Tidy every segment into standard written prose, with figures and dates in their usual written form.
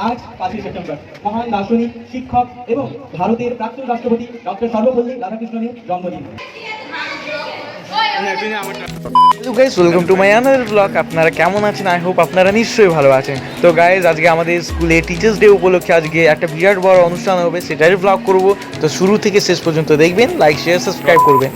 আজ 5ই সেপ্টেম্বর মহান দার্শনিক, শিক্ষক এবং ভারতের প্রাক্তন রাষ্ট্রপতি ডক্টর সর্বপল্লী রাধাকৃষ্ণনের জন্মদিন। Hello guys, welcome to my another blog. আপনারা কেমন আছেন? আই হোপ আপনারা নিশ্চয়ই ভালো আছেন। তো গাইস, আজকে আমাদের স্কুলে টিচার্স ডে উপলক্ষে আজকে একটা বিরাট বড় অনুষ্ঠান হবে, সেটারই ব্লগ করব। তো শুরু থেকে শেষ পর্যন্ত দেখবেন, লাইক শেয়ার সাবস্ক্রাইব করবেন।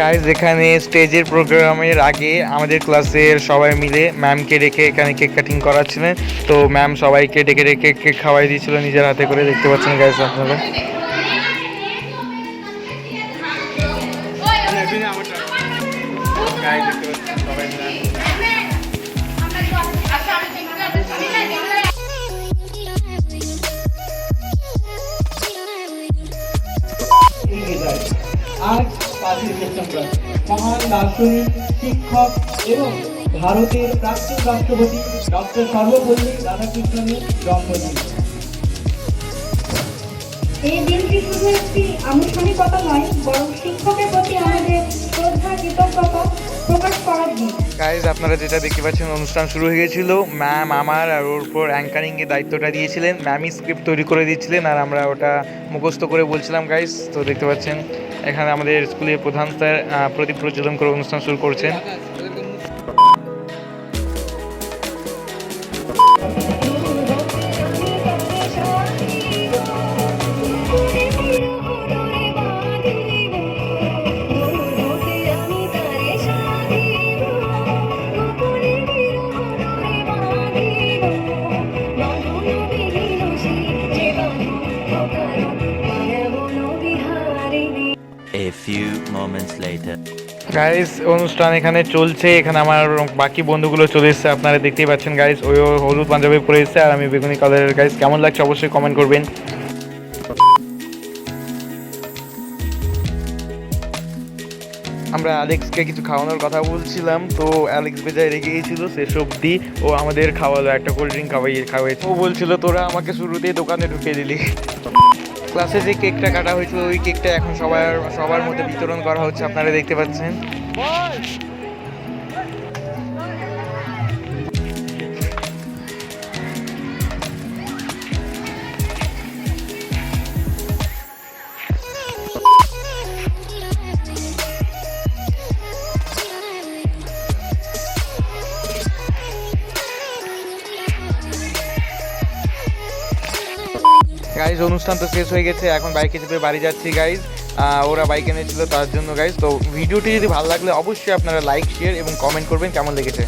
গাইজ, এখানে স্টেজের প্রোগ্রামের আগে আমাদের ক্লাসের সবাই মিলে ম্যামকে রেখে এখানে কেক কাটিং করাচ্ছিলেন। তো ম্যাম সবাইকে ডেকে ডেকে কেক খাওয়াই দিয়েছিল নিজের হাতে করে, দেখতে পাচ্ছেন গাইজ আপনারা। আজ 5ই সেপ্টেম্বর মহান দার্শনিক, শিক্ষক এবং ভারতের প্রাক্তন রাষ্ট্রপতি ডক্টর সর্বপল্লী রাধাকৃষ্ণনের জন্মদিন। এই দিনটি শুধু একটি আনুষ্ঠানিকতা নয়, বরং শিক্ষকের প্রতি আমাদের শ্রদ্ধা, কৃতজ্ঞতা প্রকাশ করার দিন। গাইজ, আপনারা যেটা দেখতে পাচ্ছেন, অনুষ্ঠান শুরু হয়ে গিয়েছিল। ম্যাম আমার আর ওর উপর অ্যাঙ্কারিংয়ের দায়িত্বটা দিয়েছিলেন। ম্যামই স্ক্রিপ্ট তৈরি করে দিয়েছিলেন আর আমরা ওটা মুখস্থ করে বলছিলাম গাইজ। তো দেখতে পাচ্ছেন এখানে আমাদের স্কুলের প্রধান স্যার প্রদীপ প্রজ্বলন করে অনুষ্ঠান শুরু করছেন। A few moments later. Guys, অনুষ্ঠান এখানে চলছে। এখানে আমার বাকি বন্ধুগুলো চলে এসেছে, আপনারা দেখতেই পাচ্ছেন গাইজ। ওই হলুদ পাঞ্জাবি পরে এসেছে আর আমি বেগুনি কালারের। গাইজ, কেমন লাগছে অবশ্যই কমেন্ট করবেন। আমরা অ্যালেক্সকে কিছু খাওয়ানোর কথা বলছিলাম, তো অ্যালেক্স বেজায় রেগে গিয়েছিল। শেষ অবধি ও আমাদের খাওয়ালো, একটা কোল্ড ড্রিঙ্ক খাওয়াইছে। ও বলছিল তোরা আমাকে শুরুতেই দোকানে ঢুকিয়ে দিলি। ক্লাসে যে কেকটা কাটা হয়েছিল, ওই কেকটা এখন সবার মধ্যে বিতরণ করা হচ্ছে, আপনারা দেখতে পাচ্ছেন। গাইজ, অনুষ্ঠান তো শেষ হয়ে গেছে, এখন বাইকে চেপে বাড়ি যাচ্ছি গাইজ। ওরা বাইক এনেছিল তার জন্য গাইজ। তো ভিডিওটি যদি ভালো লাগলে অবশ্যই আপনারা লাইক, শেয়ার এবং কমেন্ট করবেন কেমন লেগেছে।